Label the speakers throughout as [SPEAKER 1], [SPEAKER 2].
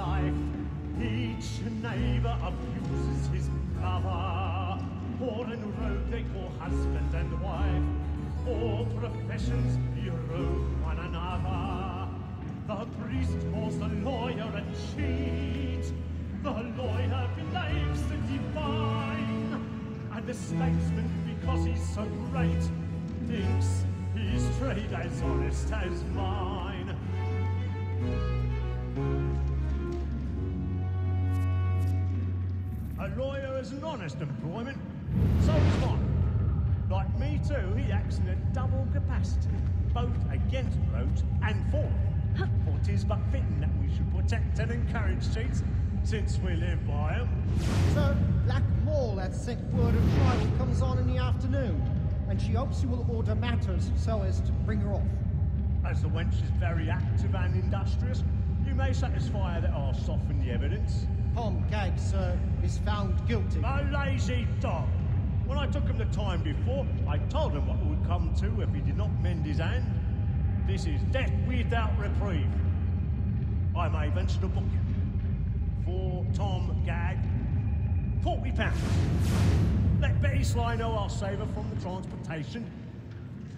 [SPEAKER 1] life. Each neighbour abuses his brother. Poor and rogue they call husband and wife. All professions erode one another. The priest calls the lawyer a cheat. The lawyer believes the divine. And the statesman, because he's so great, thinks his trade as honest as mine. A lawyer is an honest employment, so is mine. Like me too, he acts in a double capacity, both against rogues and for them. For 'tis but fitting that we should protect and encourage cheats, since we live by 'em.
[SPEAKER 2] So, Black Mall, that sick word of trial, comes on in the afternoon, and she hopes you will order matters so as to bring her off.
[SPEAKER 1] As the wench is very active and industrious, you may satisfy her that I'll soften the evidence.
[SPEAKER 2] Tom Gag, sir, is found guilty.
[SPEAKER 1] A lazy dog! When I took him the time before, I told him what it would come to if he did not mend his hand. This is death without reprieve. I may venture to book you. For Tom Gag, £40. Let Betty Sly know I'll save her from the transportation,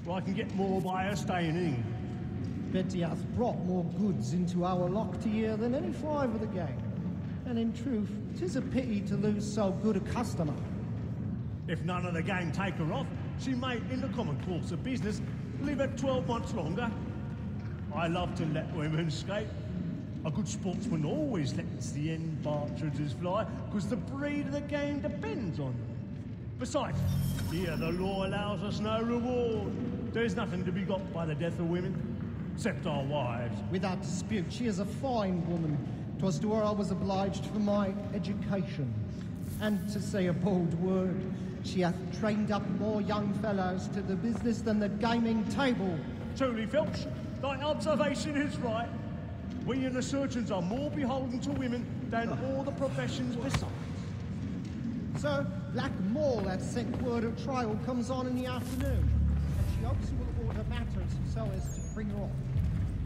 [SPEAKER 1] or I can get more by her staying in.
[SPEAKER 2] Betty hath brought more goods into our locked here than any five of the gang. And in truth, 'tis a pity to lose so good a customer.
[SPEAKER 1] If none of the gang take her off, she may, in the common course of business, live her 12 months longer. I love to let women escape. A good sportsman always lets the end partridges fly, because the breed of the game depends on them. Besides, here the law allows us no reward. There's nothing to be got by the death of women, except our wives.
[SPEAKER 2] Without dispute, she is a fine woman. 'Twas to her I was obliged for my education. And to say a bold word, she hath trained up more young fellows to the business than the gaming table.
[SPEAKER 1] Truly, Phelps, thy observation is right. We and the surgeons are more beholden to women than all the professions besides.
[SPEAKER 2] So, Black Mall, that sick word of trial, comes on in the afternoon, and she hopes you will order matters so as to bring her off.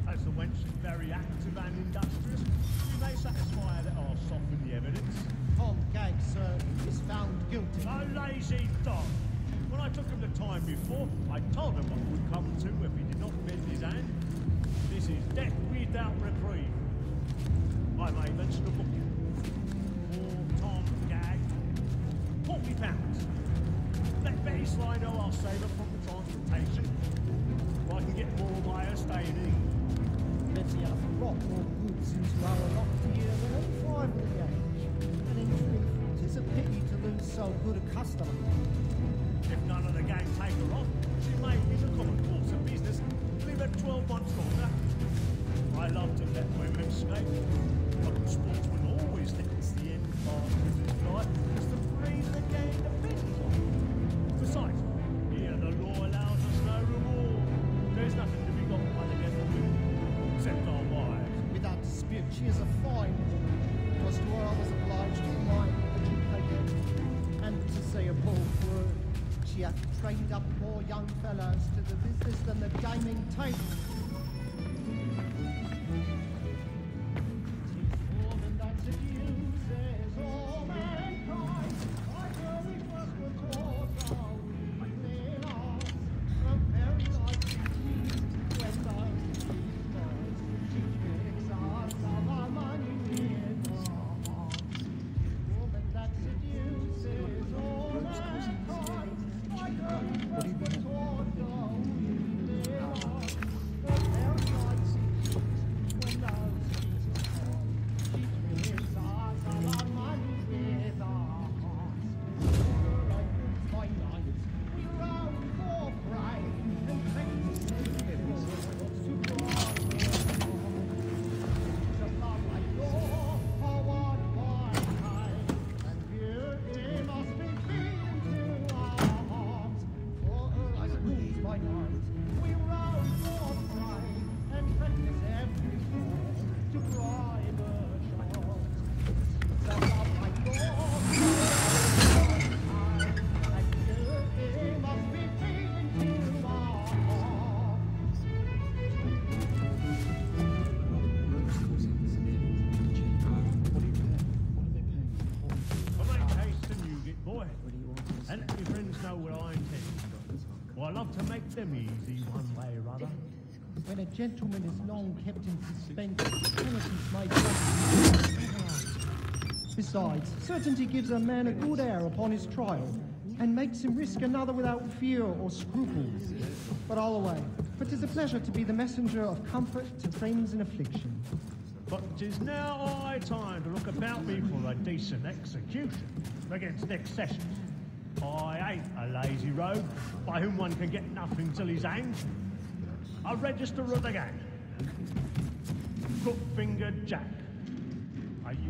[SPEAKER 1] As the wench is very active and industrious, you may satisfy her that I'll soften the evidence.
[SPEAKER 2] Tom Gag, sir, is found guilty.
[SPEAKER 1] A lazy dog! When I took him the time before, I told him what would come to if he did not mend his hand. This is death without reprieve. I may venture to book you. For Tom Gag, £40. Let Betty Sly know I'll save her from the transportation, or I can get more by her staying in.
[SPEAKER 2] Betty hath brought more goods into our locked here than any five of the gang. And in truth, 'tis a pity to lose so good a customer.
[SPEAKER 1] If none of the gang take her off, she may, in the common course of business, live her 12 months longer. I love to let women escape. A good sportsman always lets the end partridges fly, because the breed of the game depends on it. Besides, here the law allows us no reward. There's nothing to be got by the death of women, except our wives.
[SPEAKER 2] Without dispute, she is a fine woman. 'Twas to her I was obliged for my education. And to say a bold word, she hath trained up more young fellows to the business than the gaming table.
[SPEAKER 1] I love to make them easy one way or other.
[SPEAKER 2] When a gentleman is long kept in suspense, penalties may be. Besides, certainty gives a man a good air upon his trial, and makes him risk another without fear or scruples. But all away, for 'tis a pleasure to be the messenger of comfort to friends in affliction.
[SPEAKER 1] But 'tis now high time to look about me for a decent execution against next session. I ain't a lazy rogue by whom one can get nothing till he's hanged. A register of the gang. Crook-fingered Jack. Are you...